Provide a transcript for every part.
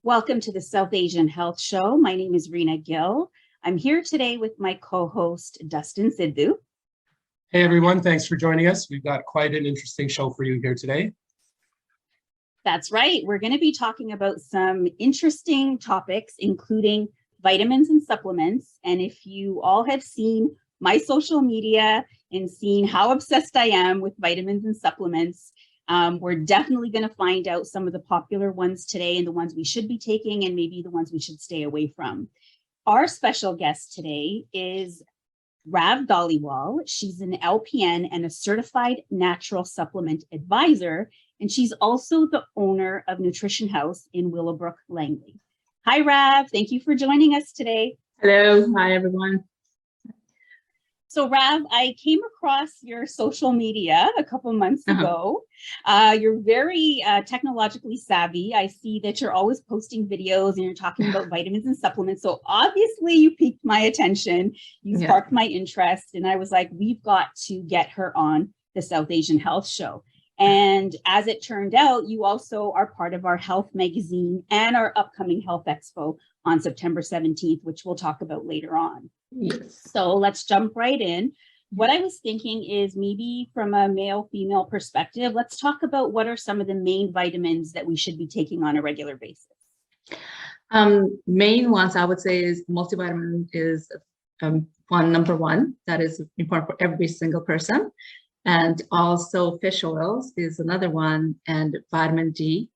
Welcome to the South Asian Health Show. My name is Rina Gill. I'm here today with my co-host, Dustin Sidhu. Hey everyone, thanks for joining us. We've got quite an interesting show for you here today. That's right. We're going to be talking about some interesting topics, including vitamins and supplements. And if you all have seen my social media and seen how obsessed I am with vitamins and supplements, we're definitely going to find out some of the popular ones today and the ones we should be taking and maybe the ones we should stay away from. Our special guest today is Rav Dhaliwal. She's an LPN and a certified natural supplement advisor, and she's also the owner of Nutrition House in Willowbrook, Langley. Hi, Rav. Thank you for joining us today. Hello. Hi, everyone. So, Rav, I came across your social media a couple months ago. You're very technologically savvy. I see that you're always posting videos and you're talking about vitamins and supplements. So obviously you piqued my attention. You sparked my interest. And I was like, we've got to get her on the South Asian Health Show. And as it turned out, you also are part of our health magazine and our upcoming health expo on September 17th, which we'll talk about later on. Yes. So let's jump right in. What I was thinking is maybe from a male-female perspective, let's talk about what are some of the main vitamins that we should be taking on a regular basis. Main ones I would say is multivitamin is number one. That is important for every single person. And also fish oils is another one. And vitamin D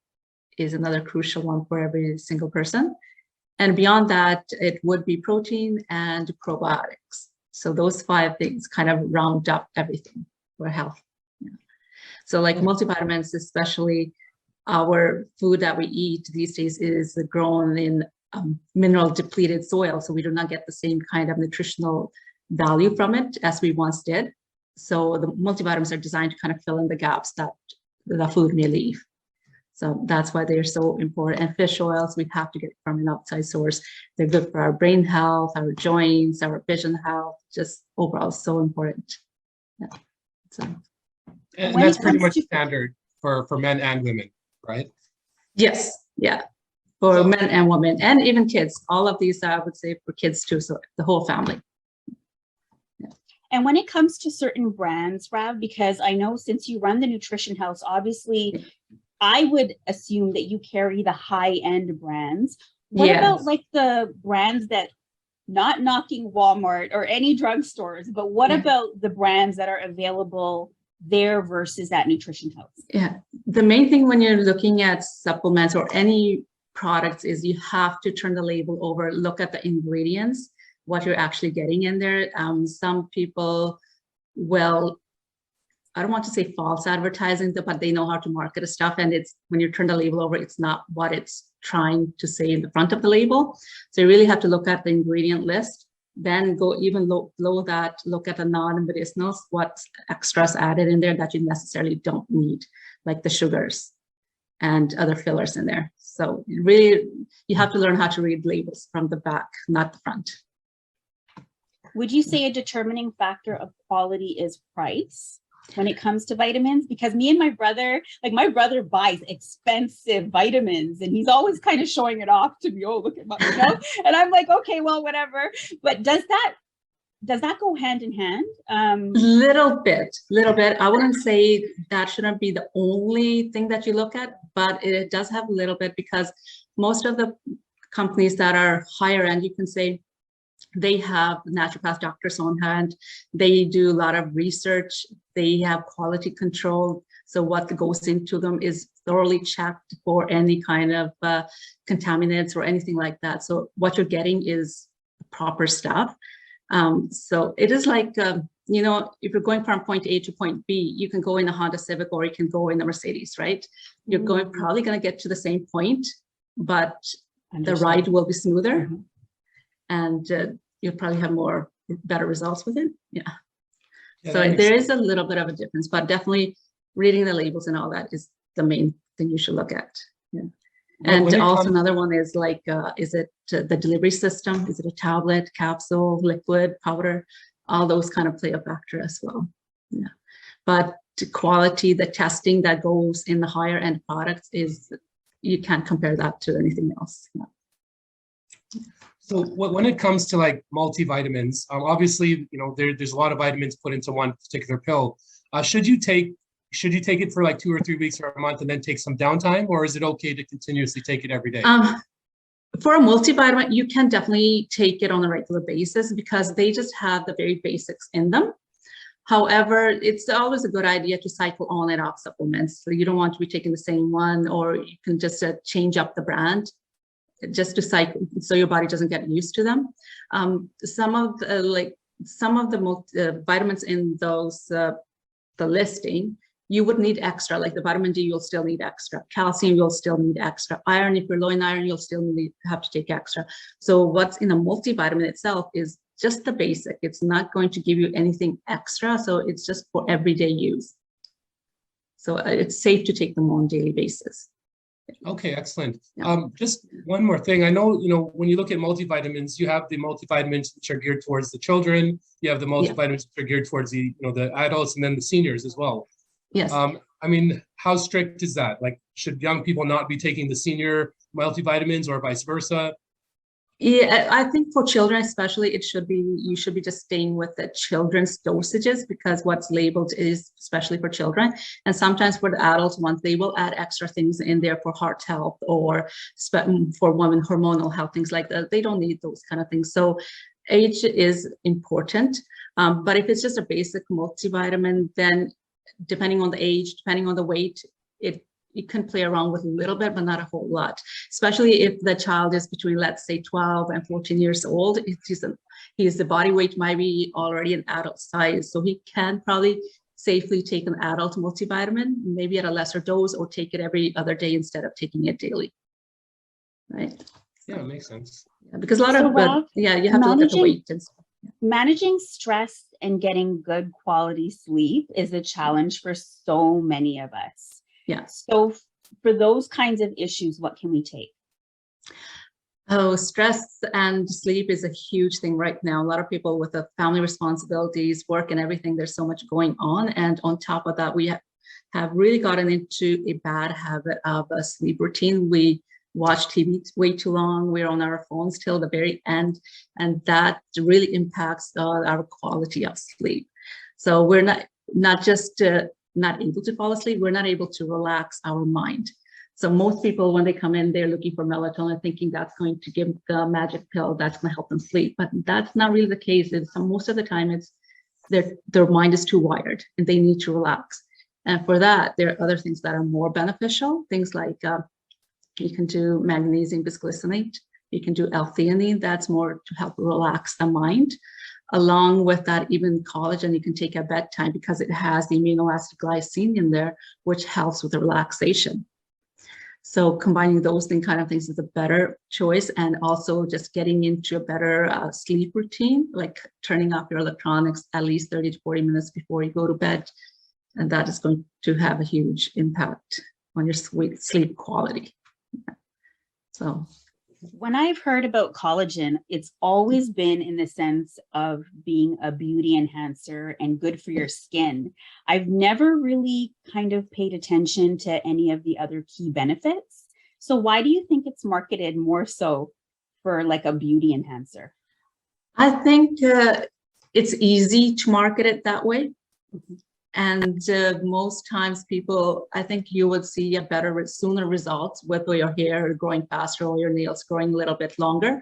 is another crucial one for every single person. And beyond that, it would be protein and probiotics. So those five things kind of round up everything for health. Yeah. So like multivitamins, especially our food that we eat these days is grown in mineral depleted soil. So we do not get the same kind of nutritional value from it as we once did. So the multivitamins are designed to kind of fill in the gaps that the food may leave. So that's why they're so important. And fish oils, we have to get from an outside source. They're good for our brain health, our joints, our vision health, just overall so important. Yeah. So, and that's pretty much standard for men and women, right? Yes, yeah. For men and women, and even kids. All of these, I would say, for kids too, so the whole family. Yeah. And when it comes to certain brands, Rav, because I know since you run the Nutrition House, obviously, I would assume that you carry the high-end brands. What about like the brands that, not knocking Walmart or any drugstores, but what about the brands that are available there versus at Nutrition House? Yeah, the main thing when you're looking at supplements or any products is you have to turn the label over, look at the ingredients, what you're actually getting in there. Some people will, I don't want to say false advertising, but they know how to market the stuff. And it's when you turn the label over, it's not what it's trying to say in the front of the label. So you really have to look at the ingredient list, then go even below that, look at the non-medicinals, what's extras added in there that you necessarily don't need, like the sugars and other fillers in there. So really, you have to learn how to read labels from the back, not the front. Would you say a determining factor of quality is price when it comes to vitamins? Because me and my brother, like my brother buys expensive vitamins and he's always kind of showing it off to me. Oh, look at my, you know? And I'm like, okay, well, whatever. But does that go hand in hand? Little bit. I wouldn't say that shouldn't be the only thing that you look at, but it does have a little bit because most of the companies that are higher end, you can say, they have naturopath doctors on hand. They do a lot of research. They have quality control. So what goes into them is thoroughly checked for any kind of contaminants or anything like that. So what you're getting is proper stuff. So it is like, you know, if you're going from point A to point B, you can go in a Honda Civic or you can go in a Mercedes, right? You're probably going to get to the same point, but the ride will be smoother. And you'll probably have better results with it. Yeah. So there is a little bit of a difference, but definitely reading the labels and all that is the main thing you should look at. Yeah. And also another one is like, is it the delivery system? Is it a tablet, capsule, liquid, powder? All those kind of play a factor as well. Yeah. But the quality, the testing that goes in the higher end products is you can't compare that to anything else. Yeah. So when it comes to like multivitamins, obviously, there's a lot of vitamins put into one particular pill. Should you take it for like 2 or 3 weeks or a month and then take some downtime, or is it okay to continuously take it every day? For a multivitamin, you can definitely take it on a regular basis because they just have the very basics in them. However, it's always a good idea to cycle on and off supplements. So you don't want to be taking the same one, or you can just change up the brand just to cycle so your body doesn't get used to them. Some of the vitamins in those the listing, you would need extra, like the vitamin D, you'll still need extra. Calcium, you'll still need extra. Iron, if you're low in iron, you'll still have to take extra. So what's in a multivitamin itself is just the basic. It's not going to give you anything extra. So it's just for everyday use. So it's safe to take them on a daily basis. Okay, excellent. Yeah. Just one more thing. I know, when you look at multivitamins, you have the multivitamins which are geared towards the children. You have the multivitamins which are geared towards the adults, and then the seniors as well. Yes. I mean, how strict is that? Like, should young people not be taking the senior multivitamins or vice versa? Yeah, I think for children especially, you should be just staying with the children's dosages, because what's labeled is especially for children. And sometimes for the adults ones, they will add extra things in there for heart health or for women hormonal health, things like that. They don't need those kind of things. So age is important. But if it's just a basic multivitamin, then depending on the age, depending on the weight, it can play around with a little bit, but not a whole lot, especially if the child is between, let's say, 12 and 14 years old. The body weight might be already an adult size. So he can probably safely take an adult multivitamin, maybe at a lesser dose, or take it every other day instead of taking it daily. Right? Yeah, it makes sense. Yeah, because a lot of, you have to look at the weight and stuff. Managing stress and getting good quality sleep is a challenge for so many of us. Yeah. So for those kinds of issues, what can we take? Oh, stress and sleep is a huge thing right now. A lot of people with the family responsibilities, work and everything, there's so much going on. And on top of that, we have really gotten into a bad habit of a sleep routine. We watch TV way too long. We're on our phones till the very end. And that really impacts our quality of sleep. So we're not just not able to fall asleep, we're not able to relax our mind. So most people, when they come in, they're looking for melatonin, thinking that's going to give the magic pill that's going to help them sleep. But that's not really the case. Most of the time, it's their mind is too wired and they need to relax. And for that, there are other things that are more beneficial. Things like you can do magnesium bisglycinate, you can do L-theanine. That's more to help relax the mind. Along with that, even collagen you can take at bedtime because it has the amino acid glycine in there, which helps with the relaxation. So combining those kind of things is a better choice, and also just getting into a better sleep routine, like turning off your electronics at least 30 to 40 minutes before you go to bed. And that is going to have a huge impact on your sleep quality. So. When I've heard about collagen, it's always been in the sense of being a beauty enhancer and good for your skin. I've never really kind of paid attention to any of the other key benefits. So why do you think it's marketed more so for like a beauty enhancer? I think it's easy to market it that way. Mm-hmm. And most times people, I think you would see a sooner results with your hair growing faster or your nails growing a little bit longer.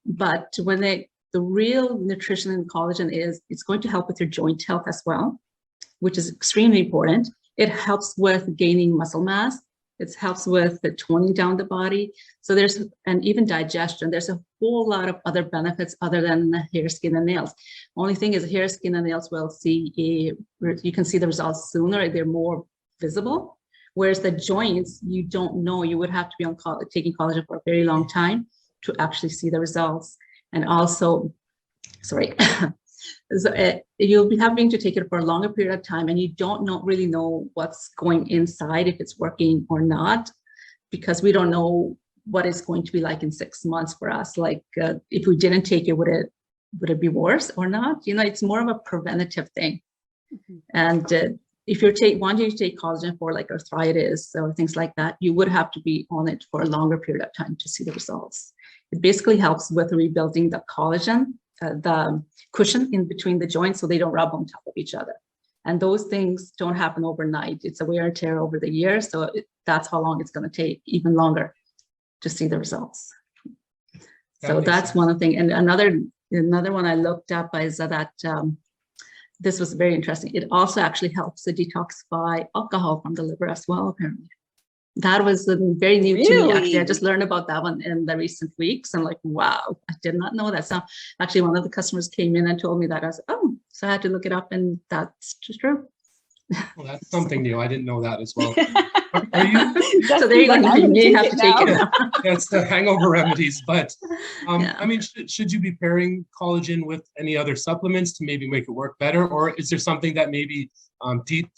But when the real nutrition in collagen it's going to help with your joint health as well, which is extremely important. It helps with gaining muscle mass. It helps with the toning down the body. So and even digestion, there's a whole lot of other benefits other than the hair, skin, and nails. Only thing is hair, skin, and nails you can see the results sooner. They're more visible. Whereas the joints, you don't know. You would have to be taking collagen for a very long time to actually see the results. And also, sorry. So you'll be having to take it for a longer period of time, and you don't really know what's going inside, if it's working or not, because we don't know what it's going to be like in 6 months for us. Like if we didn't take it, would it be worse or not? It's more of a preventative thing. Mm-hmm. And if you're wanting to take collagen for like arthritis or things like that, you would have to be on it for a longer period of time to see the results. It basically helps with rebuilding the collagen, the cushion in between the joints, so they don't rub on top of each other. And those things don't happen overnight. It's a wear and tear over the years. So that's how long it's going to take, even longer, to see the results. So that's one of the things. And another one I looked up is that this was very interesting. It also actually helps to detoxify alcohol from the liver as well, apparently. That was very new to me, actually. I just learned about that one in the recent weeks. I'm like, wow, I did not know that. So actually, one of the customers came in and told me that. I was like, oh, so I had to look it up, and that's just true. Well, that's something new. I didn't know that as well. Are you? So there you go. You have to take it now. That's the hangover remedies. But Yeah. I mean, should you be pairing collagen with any other supplements to maybe make it work better, or is there something that maybe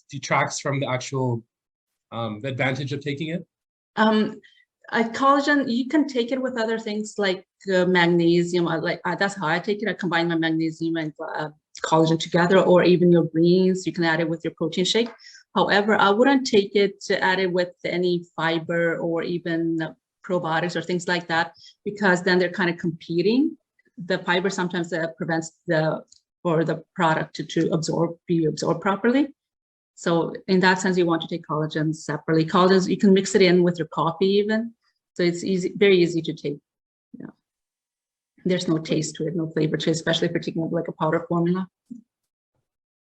detracts from the actual the advantage of taking it? Collagen, you can take it with other things like magnesium. That's how I take it. I combine my magnesium and collagen together, or even your greens. You can add it with your protein shake. However, I wouldn't take it to add it with any fiber or even probiotics or things like that, because then they're kind of competing. The fiber sometimes prevents the product to be absorbed properly. So in that sense, you want to take collagen separately. Collagen, you can mix it in with your coffee even. So it's easy, very easy to take. Yeah. There's no taste to it, no flavor to it, especially if you're taking like a powder formula.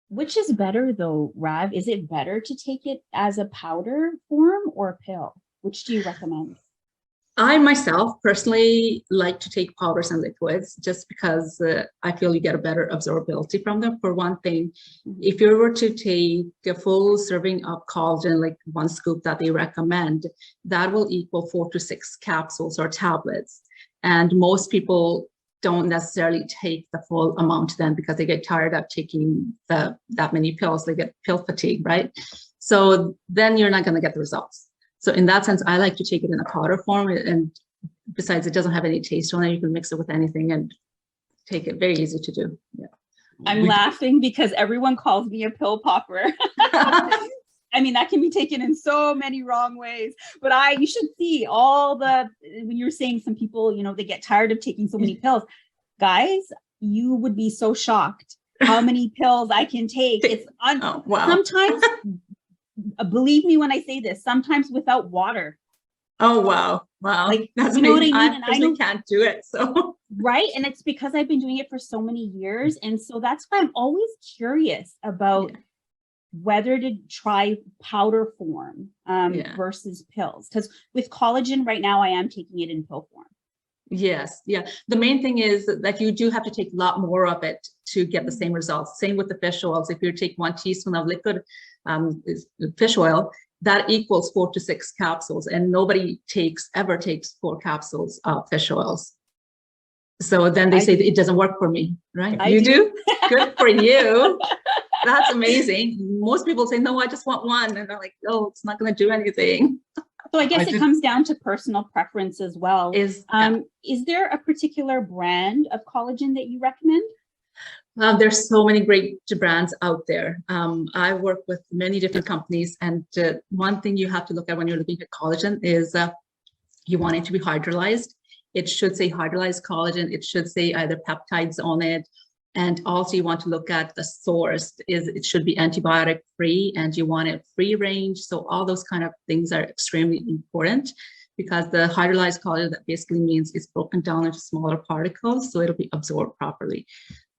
Which is better though, Rav? Is it better to take it as a powder form or a pill? Which do you recommend? I myself personally like to take powders and liquids just because I feel you get a better absorbability from them. For one thing, if you were to take a full serving of collagen, like one scoop that they recommend, that will equal 4 to 6 capsules or tablets. And most people don't necessarily take the full amount then because they get tired of taking that many pills. They get pill fatigue, right? So then you're not going to get the results. So in that sense, I like to take it in a powder form, and besides, it doesn't have any taste on it. You can mix it with anything and take it. Very easy to do. Yeah. I'm laughing because everyone calls me a pill popper. I mean, that can be taken in so many wrong ways, but you should see when you're saying some people, they get tired of taking so many pills. Guys, you would be so shocked how many pills I can take. It's wow. Sometimes, believe me when I say this, sometimes without water. Oh, wow. Wow. Like, that's you know amazing. what I mean? I personally can't do it. So right. And it's because I've been doing it for so many years. And so that's why I'm always curious about whether to try powder form versus pills. Because with collagen right now, I am taking it in pill form. Yes. Yeah. The main thing is that you do have to take a lot more of it to get the same results. Same with the fish oils. If you take 1 teaspoon of liquid fish oil, that equals 4 to 6 capsules. And nobody ever takes 4 capsules of fish oils. So then they say it doesn't work for me, right? You do? Good for you. That's amazing. Most people say, no, I just want one. And they're like, oh, it's not going to do anything. So I guess it comes down to personal preference as well. Is there a particular brand of collagen that you recommend? There's so many great brands out there. I work with many different companies. And one thing you have to look at when you're looking at collagen is you want it to be hydrolyzed. It should say hydrolyzed collagen. It should say either peptides on it. And also you want to look at the source. It should be antibiotic free, and you want it free range. So all those kind of things are extremely important, because the hydrolyzed collagen, that basically means it's broken down into smaller particles, so it'll be absorbed properly.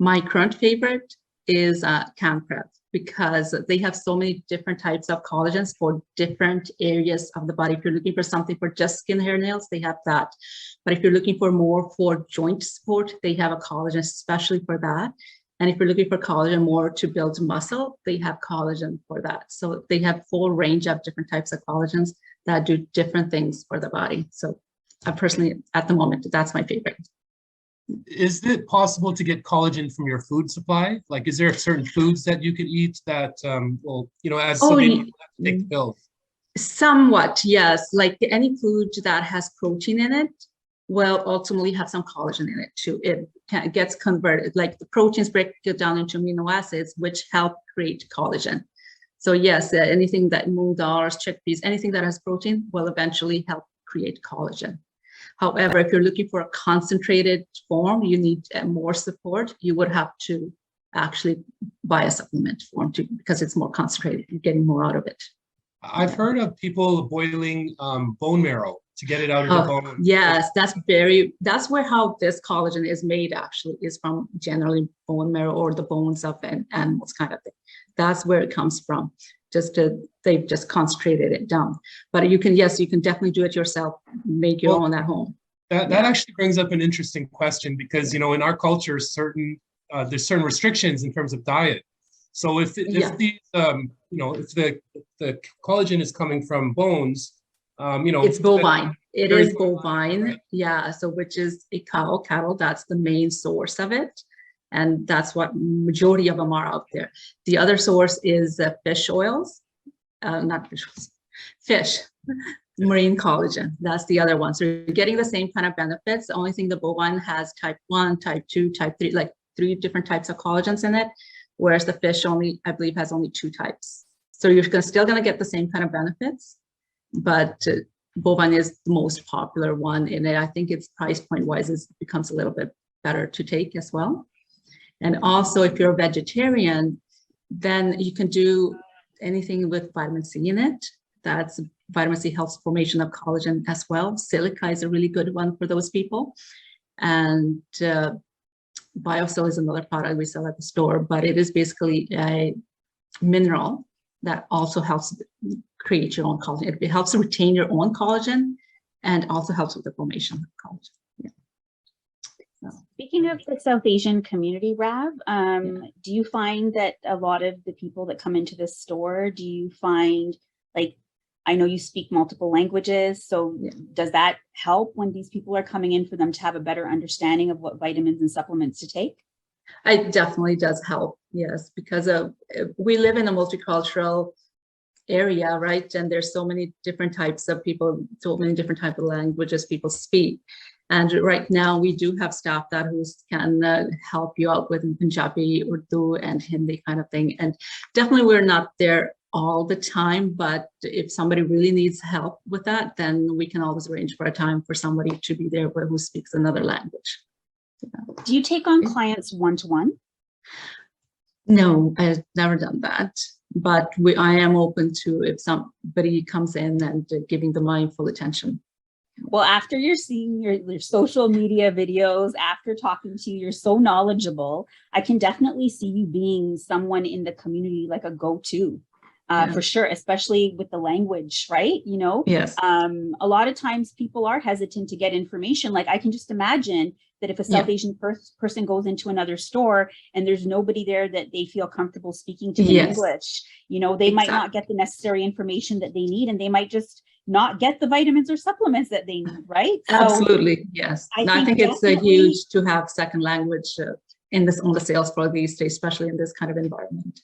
My current favorite is CanPrep, because they have so many different types of collagens for different areas of the body. If you're looking for something for just skin, hair, nails, they have that. But if you're looking for more for joint support, they have a collagen especially for that. And if you're looking for collagen more to build muscle, they have collagen for that. So they have full range of different types of collagens that do different things for the body. So I personally, at the moment, that's my favorite. Is it possible to get collagen from your food supply? Like, is there certain foods that you could eat that will, as somebody have to take the pills? Somewhat, yes. Like any food that has protein in it will ultimately have some collagen in it too. It gets converted, like the proteins break it down into amino acids, which help create collagen. So yes, anything that moong dals, chickpeas, anything that has protein will eventually help create collagen. However, if you're looking for a concentrated form, you need more support. You would have to actually buy a supplement form too, because it's more concentrated. You're getting more out of it. I've heard of people boiling bone marrow to get it out of the bone. Yes, that's where how this collagen is made actually, is from generally bone marrow or the bones of animals kind of thing. That's where it comes from. They've just concentrated it down. But you can definitely do it yourself, make your own at home. That actually brings up an interesting question, because, in our culture, there's certain restrictions in terms of diet. So if the collagen is coming from bones, it's bovine. It is bovine, right? Yeah. So which is a cattle. That's the main source of it, and that's what majority of them are out there. The other source is fish oils, not fish oils, fish. Marine collagen. That's the other one. So you're getting the same kind of benefits. The only thing, the bovine has type 1, type 2, type 3, like 3 different types of collagens in it, whereas the fish only, I believe, has only 2 types. So you're still going to get the same kind of benefits, but bovine is the most popular one in it. I think its price point wise becomes a little bit better to take as well. And also, if you're a vegetarian, then you can do anything with vitamin C in it. That's vitamin C helps formation of collagen as well. Silica is a really good one for those people. And BioCell is another product we sell at the store, but it is basically a mineral that also helps create your own collagen. It helps retain your own collagen and also helps with the formation of collagen. Yeah. Speaking of the South Asian community, Rav, do you find that a lot of the people that come into this store, do you find, like, I know you speak multiple languages, so does that help when these people are coming in, for them to have a better understanding of what vitamins and supplements to take? It definitely does help, yes, because we live in a multicultural area, right? And there's so many different types of people, so many different types of languages people speak. And right now we do have staff that can help you out with Punjabi, Urdu, and Hindi kind of thing. And definitely we're not there all the time, but if somebody really needs help with that, then we can always arrange for a time for somebody to be there who speaks another language. Do you take on clients one-to-one? No, I've never done that, but I am open to, if somebody comes in, and giving them my full attention. Well, after you're seeing your social media videos, after talking to you, you're so knowledgeable. I can definitely see you being someone in the community, like a go-to. For sure, especially with the language, right? Yes. A lot of times people are hesitant to get information. Like, I can just imagine that if a South Asian person goes into another store and there's nobody there that they feel comfortable speaking to in English, they might not get the necessary information that they need, and they might just not get the vitamins or supplements that they need, right? So absolutely, yes. I think it's huge to have second language on the sales floor these days, especially in this kind of environment.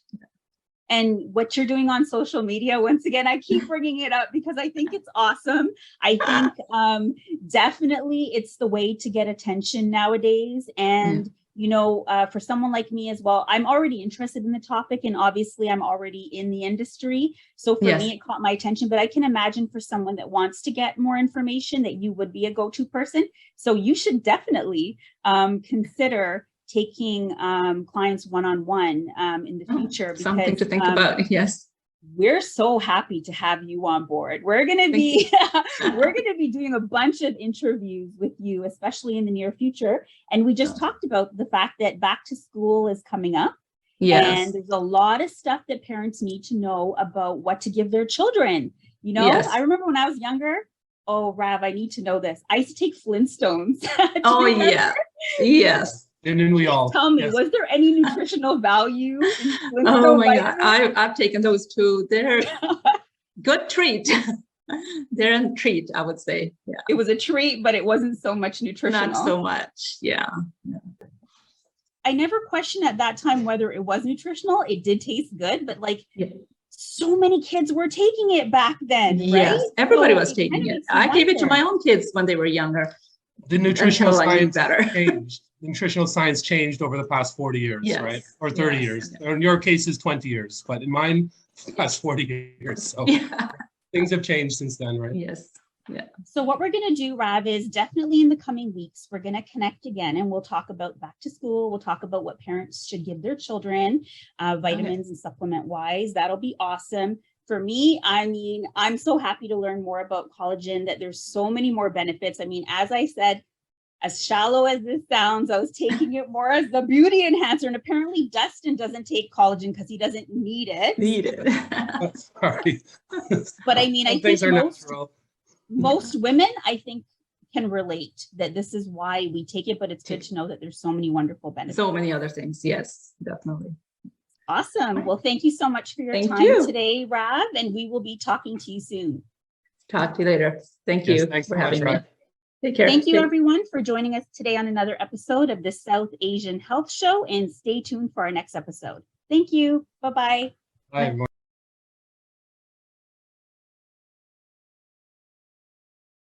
And what you're doing on social media, once again, I keep bringing it up because I think it's awesome. I think definitely it's the way to get attention nowadays. And, for someone like me as well, I'm already interested in the topic, and obviously I'm already in the industry. So for me, it caught my attention, but I can imagine for someone that wants to get more information that you would be a go-to person. So you should definitely consider taking clients one-on-one in the future. Because, something to think about. Yes, we're so happy to have you on board. We're going to be doing a bunch of interviews with you, especially in the near future. And we just talked about the fact that back to school is coming up. Yes. And there's a lot of stuff that parents need to know about what to give their children. I remember when I was younger, oh, Rav, I need to know this. I used to take Flintstones. Oh, yeah. Yes. And then we all tell me, was there any nutritional value in oh my God, I've taken those too. They're good treat. They're a treat, I would say. Yeah, it was a treat, but it wasn't so much nutritional. Not so much. Yeah. I never questioned at that time whether it was nutritional. It did taste good, but so many kids were taking it back then. Yes, right? Everybody was taking it. I gave it to my own kids when they were younger. The nutritional science changed. Nutritional science changed over the past 40 years, right? Or 30 years. Or in your case is 20 years. But in mine, the past 40 years. So Yeah. things have changed since then, right? Yes. Yeah. So what we're going to do, Rav, is definitely in the coming weeks, we're going to connect again and we'll talk about back to school. We'll talk about what parents should give their children, vitamins and supplement wise. That'll be awesome. For me, I mean, I'm so happy to learn more about collagen, that there's so many more benefits. I mean, as I said, as shallow as this sounds, I was taking it more as the beauty enhancer. And apparently Dustin doesn't take collagen because he doesn't need it. Need it. Sorry. But I mean, I Some think things are natural. most women, I think, can relate that this is why we take it, but it's good to know that there's so many wonderful benefits. So many other things. Yes, definitely. Awesome. Well, thank you so much for your Thank time you. today, Rav, and we will be talking to you soon. Talk to you later. Thank Yes, you thanks for so much, having me. Ryan. Take care. Thank you, everyone, for joining us today on another episode of the South Asian Health Show, and stay tuned for our next episode. Thank you. Bye-bye. Bye, everyone.